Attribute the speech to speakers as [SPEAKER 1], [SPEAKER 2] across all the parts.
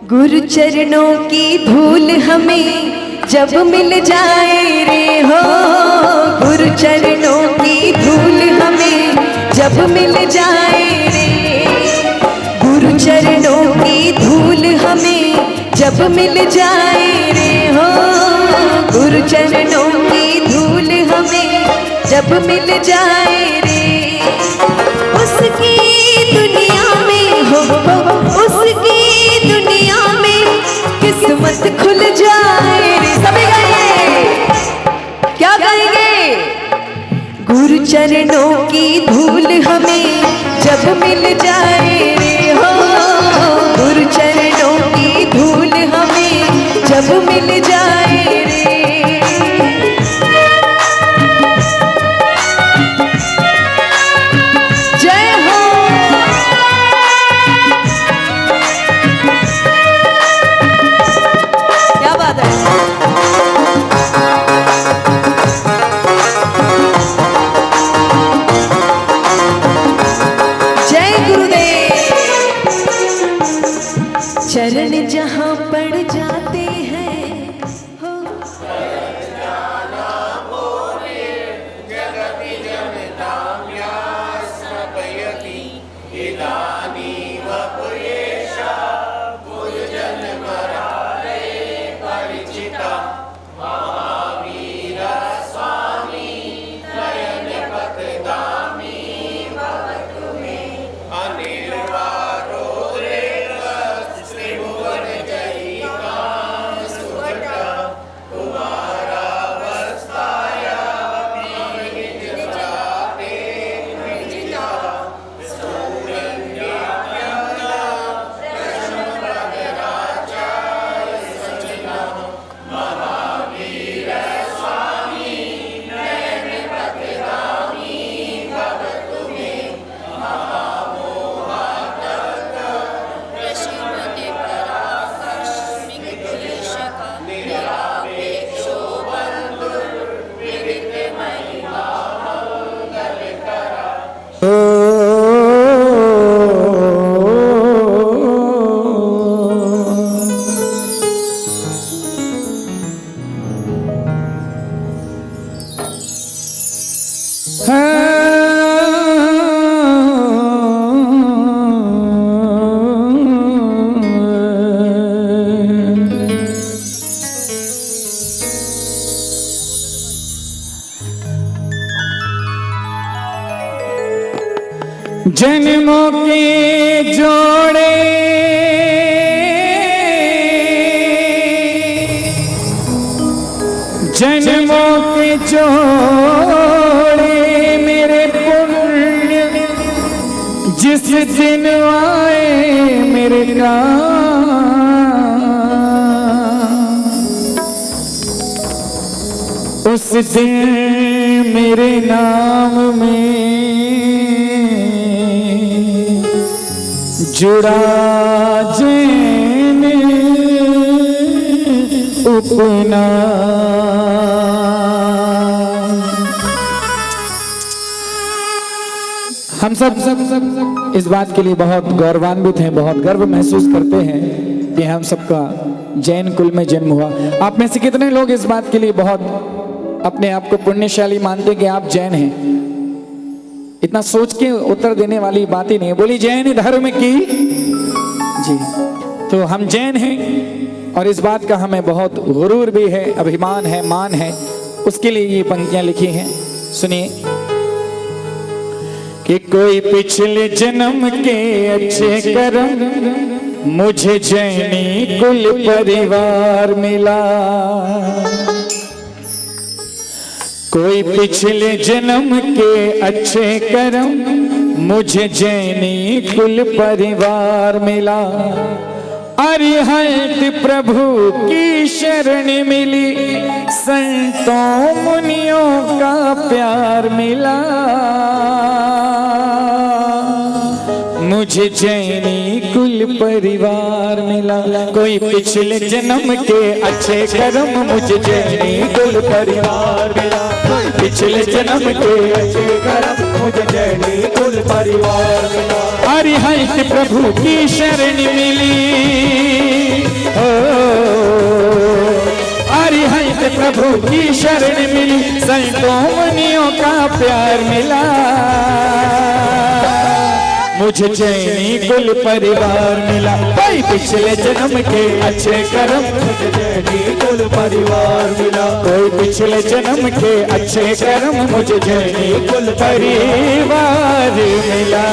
[SPEAKER 1] गुरु चरणों की धूल हमें जब मिल जाए रे हो, गुरु चरणों की धूल हमें जब मिल जाए रे, गुरु चरणों की धूल हमें जब मिल जाए रे हो, गुरु चरणों की धूल हमें जब मिल जाए रे, उसकी दुनिया में हो उसकी दुनिया में किस्मत खुल जाए रे। सभी गाइए, क्या गाएंगे? गुरु चरणों की धूल हमें जब मिल जाए रे हो, गुरु चरणों की धूल हमें जब मिल जाए रे। जय हो। क्या बात है? जय गुरुदेव। चरण जहाँ पड़ जाते हैं हो,
[SPEAKER 2] जन्मों के जोड़े जन्मों के जोड़े मेरे पुण्य जिस दिन आए मेरे काम, उस दिन मेरे नाम में जुड़ा जैन उपना। हम सब इस बात के लिए बहुत गौरवान्वित हैं, बहुत गर्व महसूस करते हैं कि हम सबका जैन कुल में जन्म हुआ। आप में से कितने लोग इस बात के लिए बहुत अपने आप को पुण्यशाली मानते हैं कि आप जैन हैं? इतना सोच के उत्तर देने वाली बात ही नहीं है। बोली जैन धर्म की जी। तो हम जैन हैं और इस बात का हमें बहुत गुरूर भी है, अभिमान है, मान है। उसके लिए ये पंक्तियां लिखी हैं, सुनिए। कि कोई पिछले जन्म के अच्छे कर्म मुझे जैनी कुल परिवार मिला, कोई पिछले जन्म के अच्छे कर्म मुझे जैनी कुल परिवार मिला, अरिहंत प्रभु की शरण मिली, संतों मुनियों का प्यार मिला, मुझे जैनी कुल परिवार मिला। कोई पिछले जन्म के अच्छे कर्म मुझे जैनी कुल परिवार मिला, कोई पिछले जन्म के अच्छे कर्म मुझे जैनी कुल परिवार मिला, अरिहंत प्रभु की शरण मिली, की शरण मिली, संतों मुनियों का प्यार मिला। मुझे जैनी कुल परिवार मिला, भाई पिछले जन्म के अच्छे कर्म।
[SPEAKER 3] मुझे जैनी कुल परिवार मिला,
[SPEAKER 2] कोई पिछले जन्म के अच्छे कर्म, मुझे जैनी कुल परिवार मिला।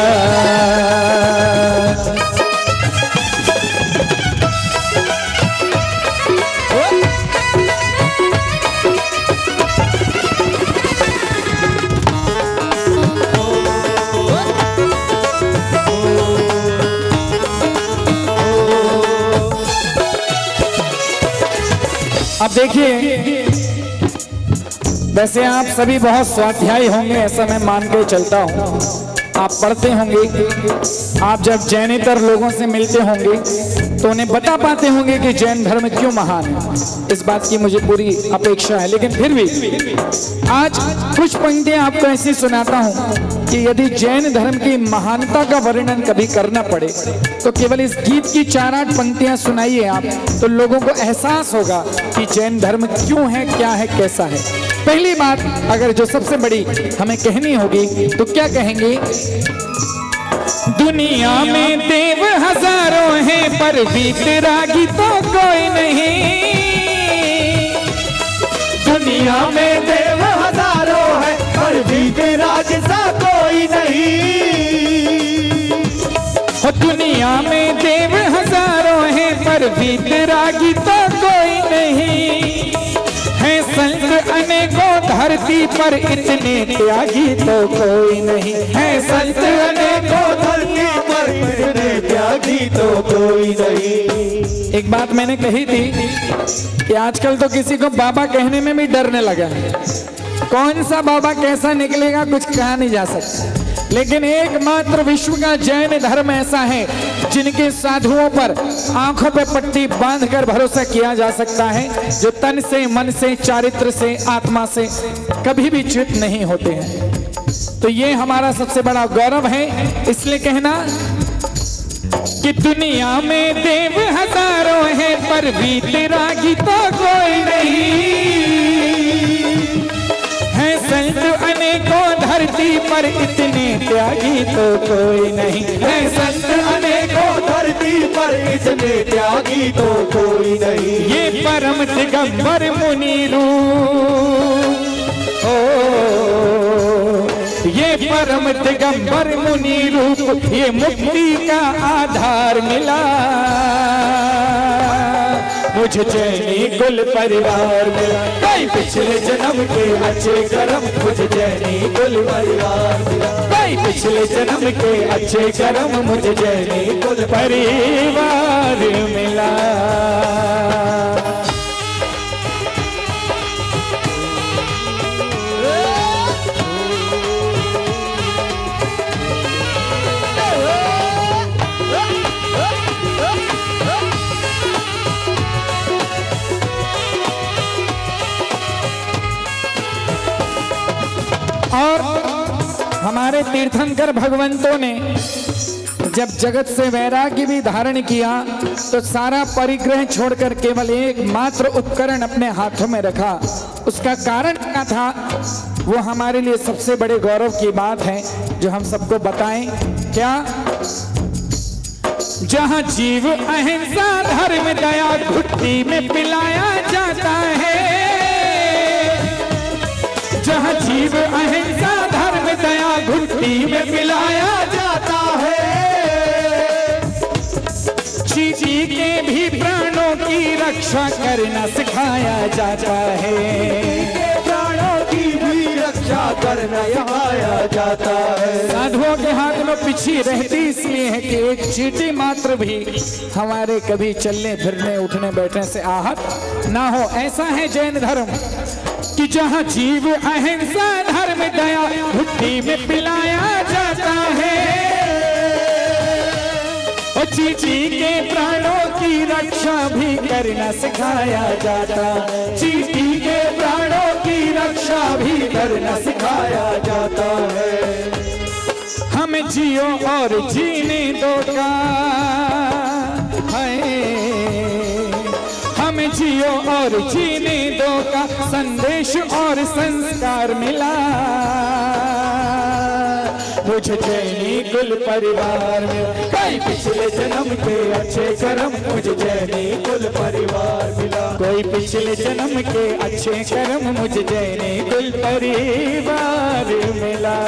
[SPEAKER 2] अब देखिए, वैसे आप सभी बहुत स्वाध्यायी होंगे, ऐसा मैं मान के चलता हूँ। आप पढ़ते होंगे, आप जब जैनेतर लोगों से मिलते होंगे तो उन्हें बता पाते होंगे कि जैन धर्म क्यों महान है। इस बात की मुझे पूरी अपेक्षा है, लेकिन फिर भी आज कुछ पंक्तियां आपको ऐसी सुनाता हूं कि यदि जैन धर्म की महानता का वर्णन कभी करना पड़े तो केवल इस गीत की 4-8 पंक्तियां सुनाइए आप, तो लोगों को एहसास होगा कि जैन धर्म क्यों है, क्या है, कैसा है। पहली बात अगर जो सबसे बड़ी हमें कहनी होगी तो क्या कहेंगे? दुनिया में देव हजारों हैं पर वीतरागी तो कोई नहीं।
[SPEAKER 3] दुनिया में देव हजारों है पर वीतराग सा कोई नहीं।
[SPEAKER 2] हो दुनिया में देव हजारों हैं पर वीतरागी तो कोई नहीं। है संत अनेकों धरती पर इतने त्यागी तो कोई नहीं। है संत अनेकों
[SPEAKER 3] धरती पर इतने त्यागी तो कोई नहीं।
[SPEAKER 2] एक बात मैंने कही थी कि आजकल तो किसी को बाबा कहने में भी डरने लगा है। कौन सा बाबा कैसा निकलेगा कुछ कहा नहीं जा सकता, लेकिन एकमात्र विश्व का जैन धर्म ऐसा है जिनके साधुओं पर आंखों पे पट्टी बांधकर भरोसा किया जा सकता है, जो तन से, मन से, चारित्र से, आत्मा से कभी भी च्युत नहीं होते हैं। तो ये हमारा सबसे बड़ा गौरव है। इसलिए कहना कि दुनिया में देव हजारों हैं पर वीतरागी तो कोई नहीं। है संत अनेकों धरती पर इतने त्यागी तो कोई नहीं। है संत अनेकों
[SPEAKER 3] धरती पर इतने त्यागी तो कोई नहीं।
[SPEAKER 2] ये परम दिगंबर मुनि ये परम दिगंबर मुनि रूप, ये मुक्ति का आधार मिला। मुझे जैनी कुल परिवार मिला,
[SPEAKER 3] भाई पिछले जन्म के अच्छे कर्म। मुझे जैनी कुल परिवार मिला,
[SPEAKER 2] भाई पिछले जन्म के अच्छे कर्म, मुझे जैनी कुल परिवार मिला। और हमारे तीर्थंकर भगवंतों ने जब जगत से वैराग्य भी धारण किया तो सारा परिग्रह छोड़कर केवल एकमात्र उपकरण अपने हाथों में रखा। उसका कारण क्या था वो हमारे लिए सबसे बड़े गौरव की बात है जो हम सबको बताएं। क्या? जहां जीव अहिंसा धर्म दया घुट्टी में पिलाया जाता है। जहां जीव अहिंसा धर्म दया घुट्टी में पिलाया जाता है। चींटी के भी प्राणों की रक्षा करना सिखाया जाता है।
[SPEAKER 3] प्राणों की भी रक्षा करना सिखाया जाता है।
[SPEAKER 2] साधुओं के हाथ में पिछी रहती इसलिए है कि एक चींटी मात्र भी हमारे कभी चलने फिरने उठने बैठने से आहत ना हो। ऐसा है जैन धर्म कि जहां जीव अहिंसा धर्म दया घुट्टी में पिलाया जाता है। और चींटी के प्राणों की रक्षा भी करना सिखाया जाता है।
[SPEAKER 3] चींटी के प्राणों की रक्षा भी करना सिखाया जाता है।
[SPEAKER 2] हमें जियो और जीने दो का है। हमें जियो और जीने दो का का संदेश और संस्कार मिला। मुझे जैनी कुल परिवार मिला। कोई पिछले जन्म के अच्छे कर्म, मुझे जैनी कुल परिवार मिला। कोई पिछले जन्म के अच्छे कर्म, मुझे जैनी कुल परिवार मिला।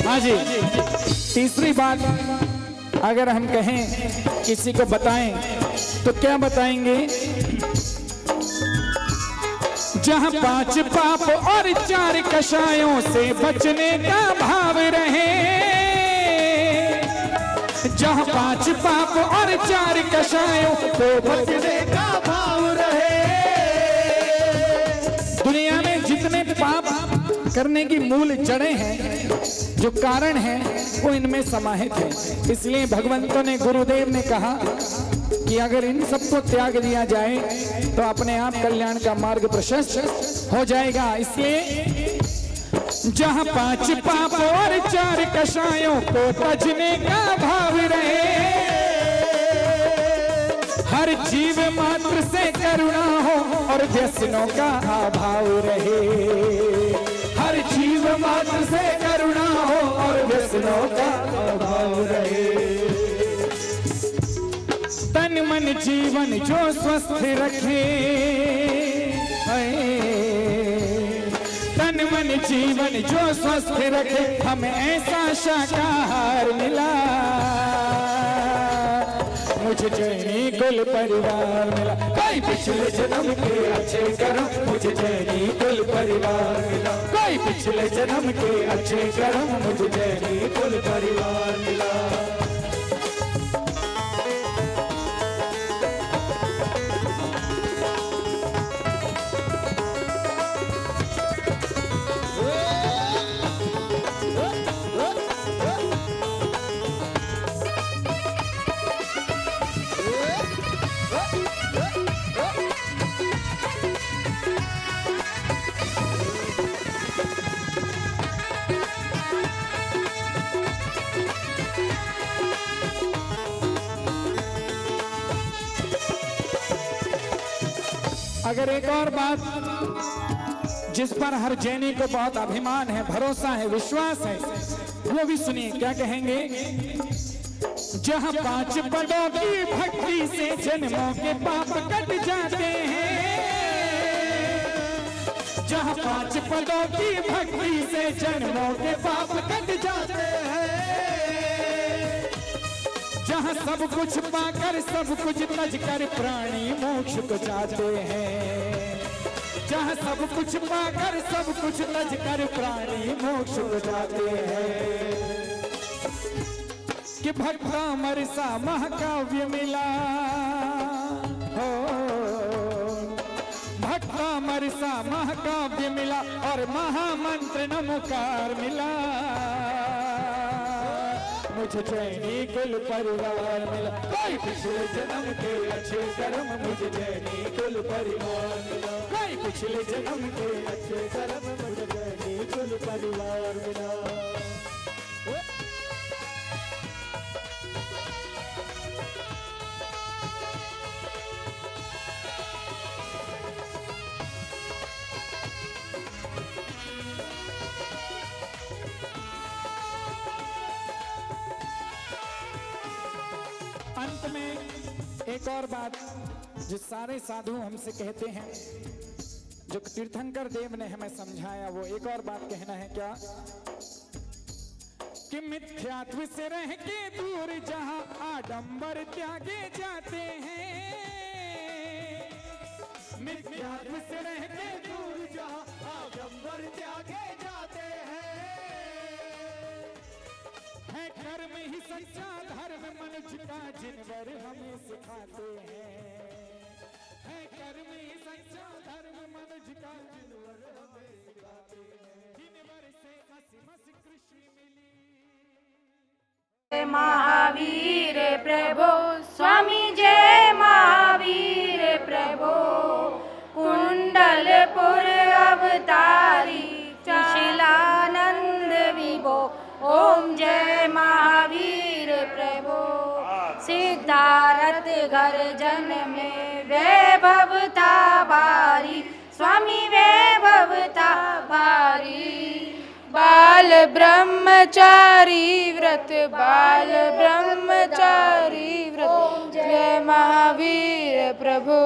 [SPEAKER 2] हाँ जी, तीसरी बात अगर हम कहें किसी को बताएं तो क्या बताएंगे? जहां 5 पाप और 4 कषायों से बचने का भाव रहे, जहां 5 पाप और 4 कषायों से बचने का भाव रहे। दुनिया में जितने पाप करने की मूल जड़ें हैं, जो कारण हैं, वो इनमें समाहित है। इसलिए भगवंतों ने, गुरुदेव ने कहा कि अगर इन सबको त्याग दिया जाए तो अपने आप कल्याण का मार्ग प्रशस्त हो जाएगा। इसलिए जहां 5 पाप और 4 कषायों को तजने का भाव रहे, हर जीव मात्र से करुणा हो और व्यसनों का अभाव रहे। हर जीव मात्र से करुणा हो और व्यसनों का अभाव रहे। तन मन जीवन जो स्वस्थ रखे, तन मन जीवन जो स्वस्थ रखे, हमें ऐसा शाकाहार मिला। मुझे जैनी कुल परिवार मिला। कोई पिछले जन्म के अच्छे कर्म, मुझे जैनी कुल परिवार मिला। कोई पिछले जन्म के अच्छे कर्म, मुझे जैनी कुल परिवार मिला। अगर एक और बात जिस पर हर जैनी को बहुत अभिमान है, भरोसा है, विश्वास है, वो भी सुनिए। क्या कहेंगे? जहां 5 पदों की भक्ति से जन्मों के पाप कट जाते हैं, जहां 5 पदों की भक्ति से जन्मों के पाप कट जाते हैं, जहां सब कुछ पाकर सब कुछ तज कर प्राणी मोक्ष को जाते हैं, जहां सब कुछ पाकर सब कुछ तज कर प्राणी मोक्ष को जाते हैं। कि भक्तामर सा महाकाव्य मिला हो, भक्तामर सा महाकाव्य मिला और महामंत्र नमोकार मिला। मुझे जैनी कुल परिवार मिला। कोई पिछले जन्म के अच्छे कर्म, मुझे जैनी कुल परिवार मिला। कोई पिछले जन्म के अच्छे कर्म, मुझे जैनी कुल परिवार मिला। अंत में एक और बात जो सारे साधु हमसे कहते हैं, जो तीर्थंकर देव ने हमें समझाया, वो एक और बात कहना है। क्या? कि मिथ्यात्व से रह के दूर जहां आडंबर त्यागे जाते हैं, मिथ्यात्व से रह के दूर जहां आडंबर त्यागे जाते हैं, है कर्म ही सच्चा धर्म मनुष्य का जिनवर हमें सिखाते हैं, है कर्म ही सच्चा धर्म मनुष्य का जिनवर हमें सिखाते हैं, जिनवर से असीमत कृषि मिली।
[SPEAKER 4] महावीर प्रभु स्वामी अवतारी शिलानंद विभो ओम जय महावीर प्रभो। सिद्धारथ घर जन में वैभव था भारी, स्वामी वैभव था भारी। बाल ब्रह्मचारी व्रत, बाल ब्रह्मचारी व्रत, जय महावीर प्रभु।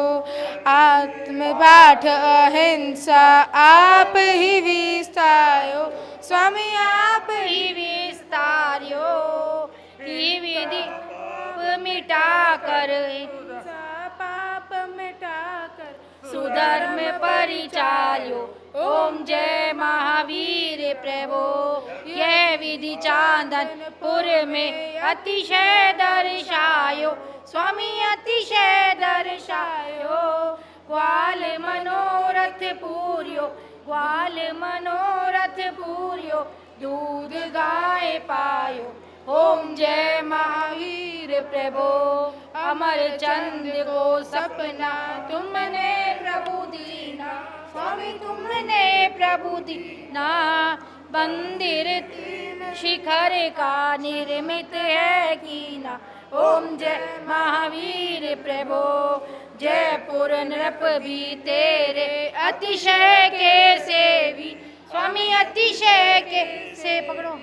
[SPEAKER 4] आत्म पाठ अहिंसा आप ही विस्तारो, स्वामी आप ही विस्तारो। ही विधि मिटा कर पाप मिटा कर सुधर्म परिचार्यो ओम जय महावीर प्रभो। यह विधि चांदनपुर में अतिशय दर्शायो, स्वामी अतिशय दर्शायो। ग्वाल मनोरथ पूर्यो, ग्वाल मनोरथ पूर्यो, दूध गाय पायो ओम जय महावीर प्रभो। अमर चंद को सपना तुमने प्रभु दीना, स्वामी तुमने प्रभु दीना। मंदिर शिखर का निर्मित है कीना ओम जय महावीर प्रभो। जयपुर नृप भी तेरे अतिशय के सेवी, स्वामी अतिशय के से पकड़ो।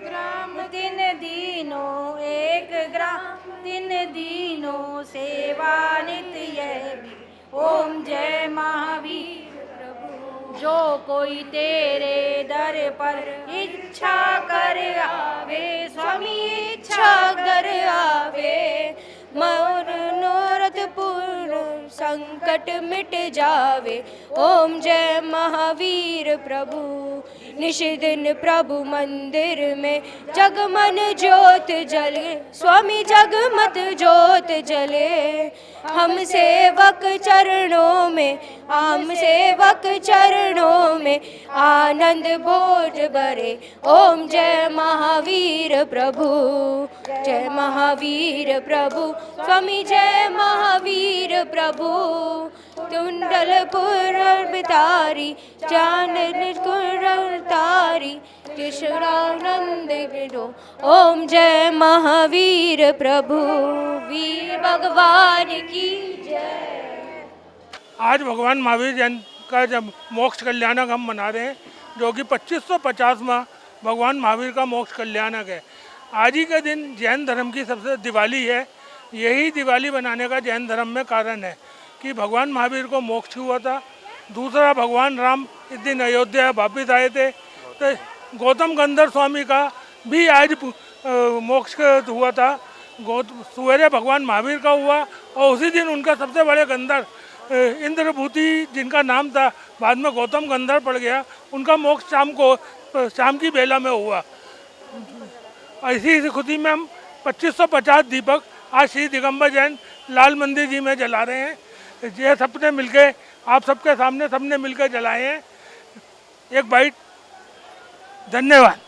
[SPEAKER 4] ग्राम दिन दीनों, एक ग्राम दिन दीनों, सेवा नित्य भी ओम जय महावीर प्रभु। जो कोई तेरे दर पर इच्छा कर आवे, स्वामी इच्छा कर आवे। मनोरथ पूर्ण संकट मिट जावे ओम जय महावीर प्रभु। निशिदिन प्रभु मंदिर में जगमन ज्योत जले, स्वामी जगमत ज्योत जले। हम सेवक चरणों में, हम सेवक चरणों में आनंद बोध भरे ओम जय महावीर प्रभु। जय महावीर प्रभु, स्वामी जय महावीर प्रभु। तुंडलपुर बितारी चांदन तारी, कृष्णानंद विदो ओम जय महावीर प्रभु। वीर भगवान की जय।
[SPEAKER 5] आज भगवान महावीर जयंती का जब मोक्ष कल्याणक हम मना रहे हैं, जो कि 2550वां भगवान महावीर का मोक्ष कल्याणक है। आज ही के दिन जैन धर्म की सबसे दिवाली है। यही दिवाली बनाने का जैन धर्म में कारण है कि भगवान महावीर को मोक्ष हुआ था। दूसरा, भगवान राम इस दिन अयोध्या वापिस आए थे, तो गौतम गंधर्व स्वामी का भी आज मोक्ष हुआ था। सवेरे भगवान महावीर का हुआ और उसी दिन उनका सबसे बड़े गंधर्व इंद्रभूति, जिनका नाम था बाद में गौतम गंधर्व पड़ गया, उनका मोक्ष शाम की बेला में हुआ। इसी खुशी में हम 2550 दीपक आज श्री दिगंबर जैन लाल मंदिर जी में जला रहे हैं। ये सबने मिलके, आप सबके सामने सबने मिलकर जलाए हैं। एक बाइट, धन्यवाद।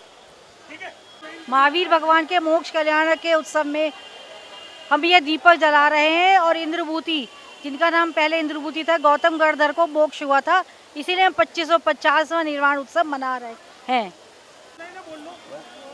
[SPEAKER 4] महावीर भगवान के मोक्ष कल्याण के उत्सव में हम ये दीपक जला रहे हैं। और इंद्रभूति, जिनका नाम पहले इंद्रभूति था, गौतम गणधर को मोक्ष हुआ था, इसीलिए हम 2550वां निर्वाण उत्सव मना रहे हैं।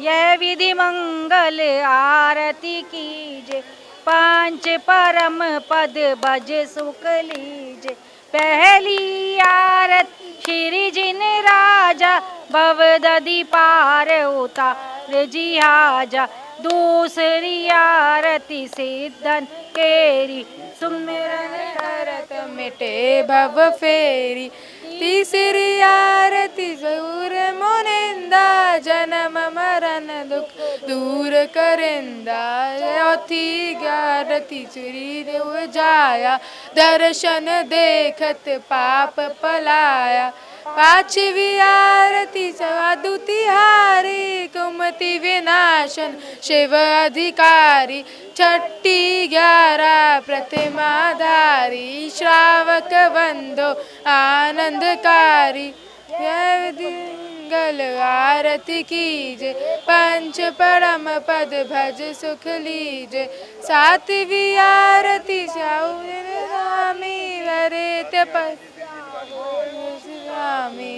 [SPEAKER 4] यह विधि मंगल आरती कीजे, पांच परम पद भज सुख लीजे। पहली आरत श्री जिन राजा, भवदधि पार उतार जिहाजा। दूसरी आरती सिद्धन केरी, सुमिरन करत मिटे भव फेरी। तीसरी आरती जरूर मुनिंदा, जन्म मरण दुख दूर करिंदा। चौथी आरती चुरी देव जाया, दर्शन देखत पाप पलाया। पांचवी आरती साधु तिहारी, कुमति विनाशन शिव अधिकारी। छठी 11 प्रतिमाधारी, श्रावक बंधो आनंदकारी। मंगल आरती कीजे, पंच परम पद भज सुख लीजे। सातवीं आरती स्वामी वरे तपस्या
[SPEAKER 6] स्वामी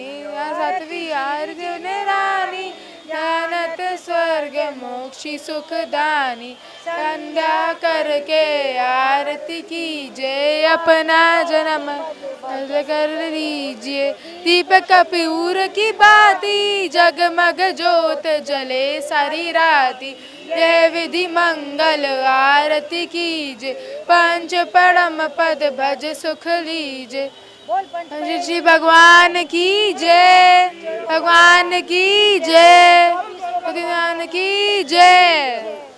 [SPEAKER 6] सातवीं आरती ने रानी दानत स्वर्ग मोक्षी सुखदानी संध्या करके आरती कीजिए अपना जन्म कर लीजिए दीपक कपूर की बाती जगमग जोत जले सारी राती यह विधि मंगल आरती कीजिए पंच परम पद भज सुख लीजिए श्री भगवान की जय भगवान की जय भगवान की जय।